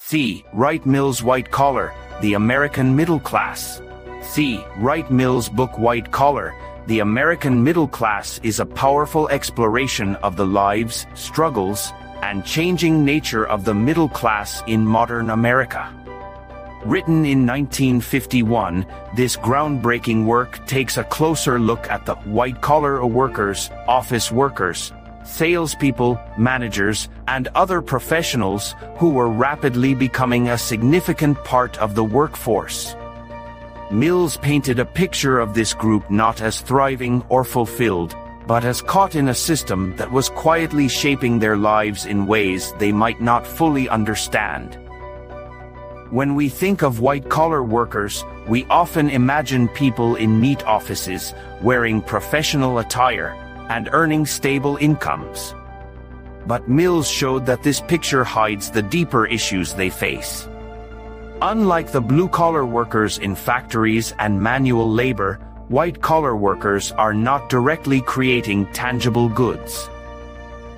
C. Wright Mills White Collar, The American Middle Class. C. Wright Mills' book White Collar, The American Middle Class is a powerful exploration of the lives, struggles, and changing nature of the middle class in modern America. Written in 1951, this groundbreaking work takes a closer look at the white-collar workers, office workers, salespeople, managers, and other professionals who were rapidly becoming a significant part of the workforce. Mills painted a picture of this group not as thriving or fulfilled, but as caught in a system that was quietly shaping their lives in ways they might not fully understand. When we think of white-collar workers, we often imagine people in neat offices, wearing professional attire, and earning stable incomes. But Mills showed that this picture hides the deeper issues they face. Unlike the blue-collar workers in factories and manual labor, white-collar workers are not directly creating tangible goods.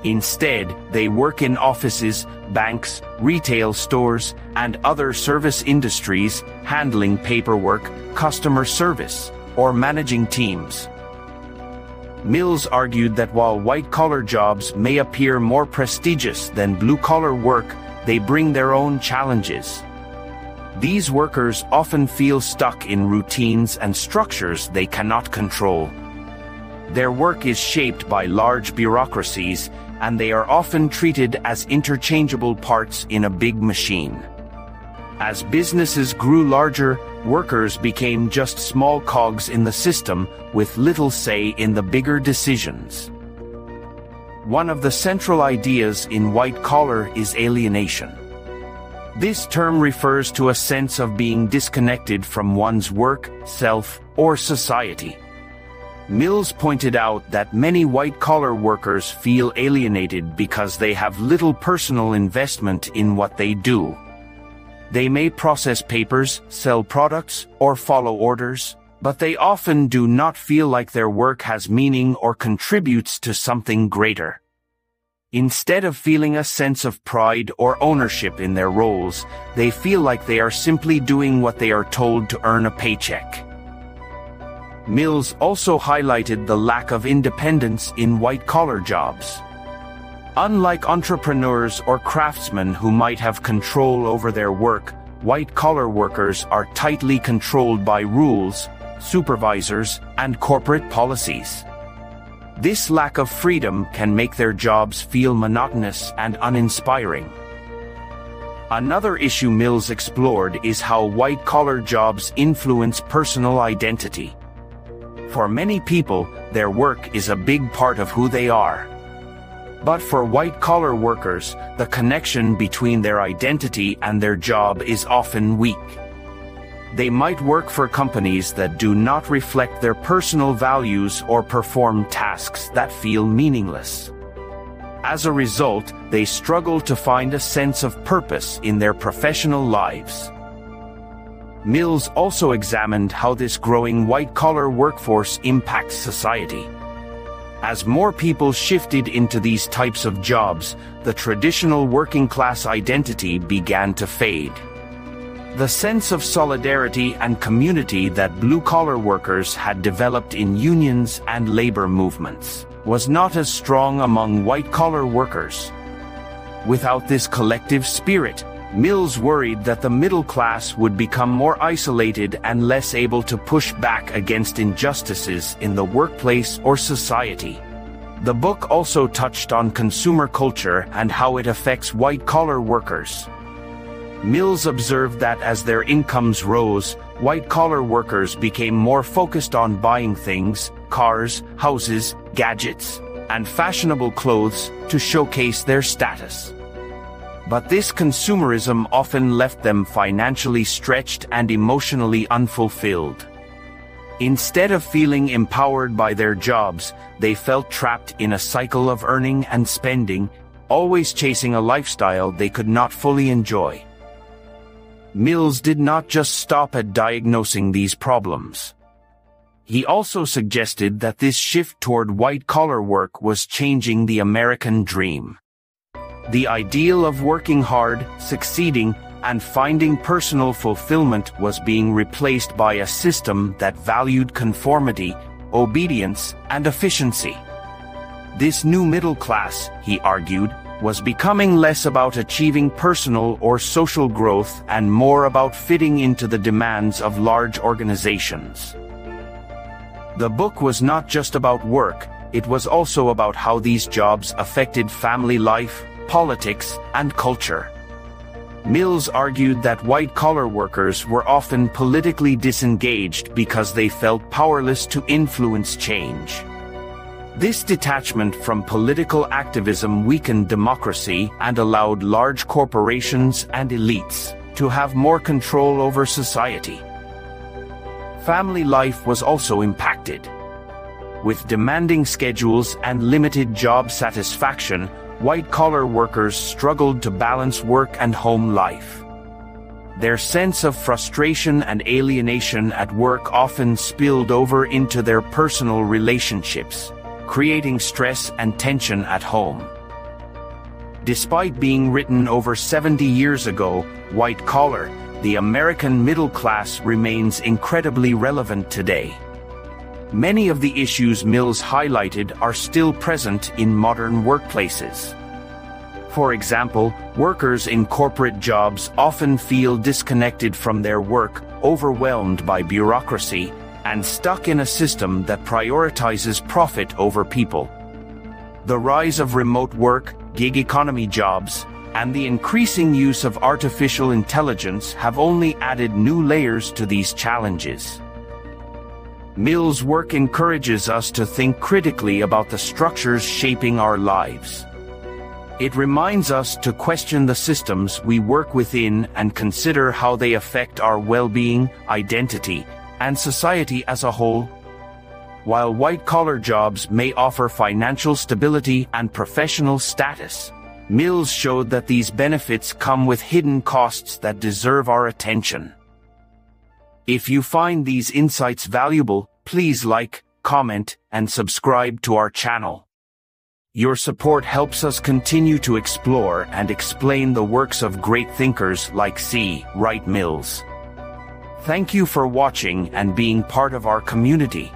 Instead, they work in offices, banks, retail stores, and other service industries, handling paperwork, customer service, or managing teams. Mills argued that while white-collar jobs may appear more prestigious than blue-collar work, they bring their own challenges. These workers often feel stuck in routines and structures they cannot control. Their work is shaped by large bureaucracies, and they are often treated as interchangeable parts in a big machine. As businesses grew larger, workers became just small cogs in the system, with little say in the bigger decisions. One of the central ideas in white collar is alienation. This term refers to a sense of being disconnected from one's work, self, or society. Mills pointed out that many white-collar workers feel alienated because they have little personal investment in what they do. They may process papers, sell products, or follow orders, but they often do not feel like their work has meaning or contributes to something greater. Instead of feeling a sense of pride or ownership in their roles, they feel like they are simply doing what they are told to earn a paycheck. Mills also highlighted the lack of independence in white-collar jobs. Unlike entrepreneurs or craftsmen who might have control over their work, white-collar workers are tightly controlled by rules, supervisors, and corporate policies. This lack of freedom can make their jobs feel monotonous and uninspiring. Another issue Mills explored is how white-collar jobs influence personal identity. For many people, their work is a big part of who they are. But for white-collar workers, the connection between their identity and their job is often weak. They might work for companies that do not reflect their personal values or perform tasks that feel meaningless. As a result, they struggle to find a sense of purpose in their professional lives. Mills also examined how this growing white-collar workforce impacts society. As more people shifted into these types of jobs, the traditional working-class identity began to fade. The sense of solidarity and community that blue-collar workers had developed in unions and labor movements was not as strong among white-collar workers. Without this collective spirit, Mills worried that the middle class would become more isolated and less able to push back against injustices in the workplace or society. The book also touched on consumer culture and how it affects white-collar workers. Mills observed that as their incomes rose, white-collar workers became more focused on buying things, cars, houses, gadgets, and fashionable clothes to showcase their status. But this consumerism often left them financially stretched and emotionally unfulfilled. Instead of feeling empowered by their jobs, they felt trapped in a cycle of earning and spending, always chasing a lifestyle they could not fully enjoy. Mills did not just stop at diagnosing these problems. He also suggested that this shift toward white-collar work was changing the American dream. The ideal of working hard, succeeding, and finding personal fulfillment was being replaced by a system that valued conformity, obedience, and efficiency. This new middle class, he argued, was becoming less about achieving personal or social growth and more about fitting into the demands of large organizations. The book was not just about work, it was also about how these jobs affected family life, politics, and culture. Mills argued that white-collar workers were often politically disengaged because they felt powerless to influence change. This detachment from political activism weakened democracy and allowed large corporations and elites to have more control over society. Family life was also impacted. With demanding schedules and limited job satisfaction, white-collar workers struggled to balance work and home life. Their sense of frustration and alienation at work often spilled over into their personal relationships, creating stress and tension at home. Despite being written over 70 years ago, White Collar, the American middle class remains incredibly relevant today. Many of the issues Mills highlighted are still present in modern workplaces. For example, workers in corporate jobs often feel disconnected from their work, overwhelmed by bureaucracy, and stuck in a system that prioritizes profit over people. The rise of remote work, gig economy jobs, and the increasing use of artificial intelligence have only added new layers to these challenges. Mills' work encourages us to think critically about the structures shaping our lives. It reminds us to question the systems we work within and consider how they affect our well-being, identity, and society as a whole. While white-collar jobs may offer financial stability and professional status, Mills showed that these benefits come with hidden costs that deserve our attention. If you find these insights valuable, please like, comment, and subscribe to our channel. Your support helps us continue to explore and explain the works of great thinkers like Wright Mills. Thank you for watching and being part of our community.